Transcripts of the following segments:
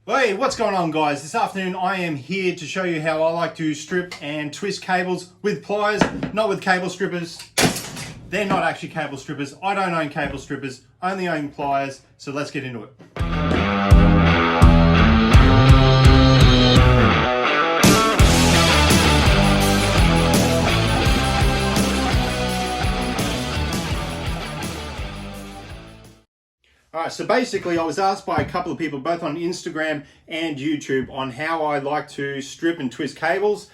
Hey, what's going on guys? This afternoon I am here to show you how I like to strip and twist cables with pliers, not with cable strippers. They're not actually cable strippers. I don't own cable strippers, I only own pliers, so let's get into it. Alright, so basically I was asked by a couple of people both on Instagram and YouTube on how I like to strip and twist cables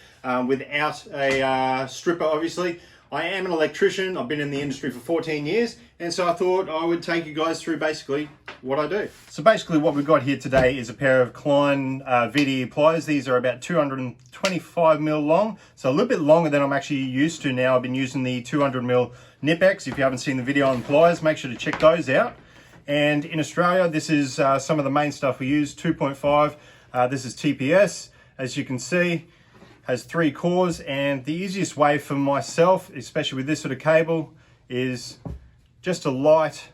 without a stripper obviously. I am an electrician, I've been in the industry for 14 years, and so I thought I would take you guys through basically what I do. So basically what we've got here today is a pair of Klein VDE pliers. These are about 225mm long, so a little bit longer than I'm actually used to now. I've been using the 200mm Nipex. If you haven't seen the video on pliers, make sure to check those out. And in Australia, this is some of the main stuff we use, 2.5. This is TPS, as you can see, has 3 cores. And the easiest way for myself, especially with this sort of cable, is just a light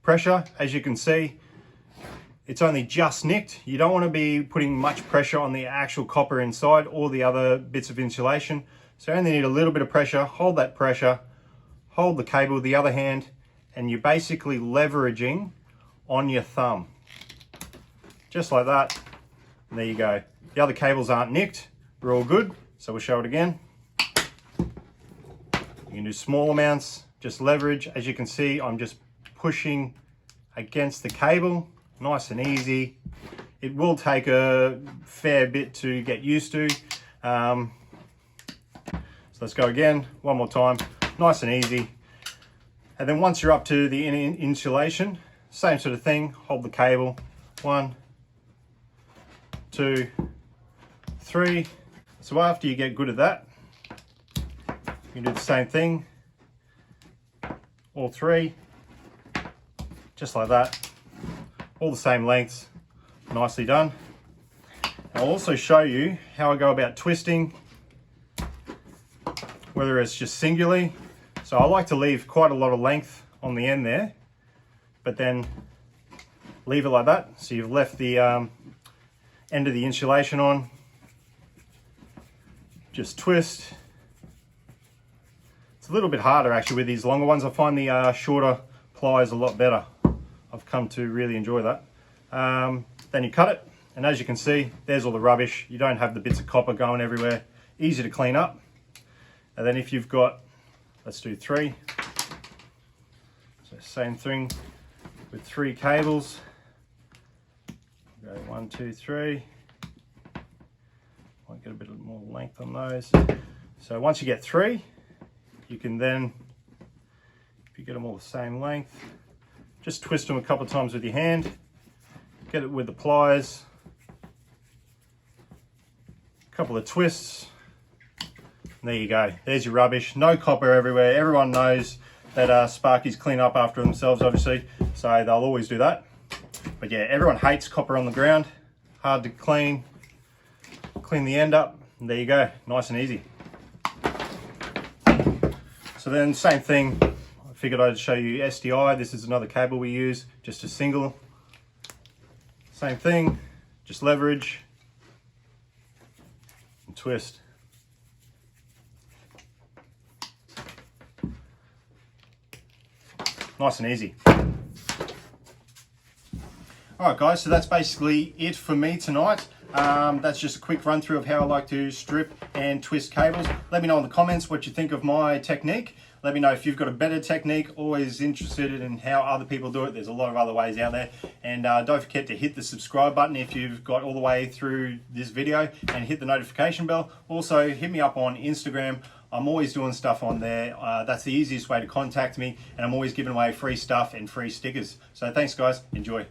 pressure. As you can see, it's only just nicked. You don't want to be putting much pressure on the actual copper inside or the other bits of insulation. So you only need a little bit of pressure. Hold that pressure, hold the cable with the other hand, and you're basically leveraging on your thumb. Just like that. And there you go. The other cables aren't nicked. We're all good. So we'll show it again. You can do small amounts, just leverage. As you can see, I'm just pushing against the cable. Nice and easy. It will take a fair bit to get used to. So let's go again, one more time. Nice and easy. And then once you're up to the insulation, same sort of thing, hold the cable, 1, 2, 3. So after you get good at that, you can do the same thing, all 3, just like that, all the same lengths, nicely done. I'll also show you how I go about twisting, whether it's just singularly. So I like to leave quite a lot of length on the end there, but then leave it like that. So you've left the end of the insulation on. Just twist. It's a little bit harder actually with these longer ones. I find the shorter pliers a lot better. I've come to really enjoy that. Then you cut it, and as you can see, there's all the rubbish. You don't have the bits of copper going everywhere. Easy to clean up. And then if you've got, let's do 3. So same thing with 3 cables. Go 1, 2, 3. Might get a bit more length on those. So once you get 3, you can then, if you get them all the same length, just twist them a couple of times with your hand. Get it with the pliers. A couple of twists. There you go, there's your rubbish. No copper everywhere. Everyone knows that Sparkies clean up after themselves obviously, so they'll always do that. But yeah, everyone hates copper on the ground. Hard to clean. Clean the end up, and there you go, nice and easy. So then same thing, I figured I'd show you SDI. This is another cable we use, just a single. Same thing, just leverage and twist. Nice and easy. Alright guys, so that's basically it for me tonight. That's just a quick run through of how I like to strip and twist cables. Let me know in the comments what you think of my technique. Let me know if you've got a better technique. Always interested in how other people do it. There's a lot of other ways out there. And don't forget to hit the subscribe button if you've got all the way through this video, and hit the notification bell. Also hit me up on Instagram. I'm always doing stuff on there. That's the easiest way to contact me, and I'm always giving away free stuff and free stickers. So thanks guys, enjoy.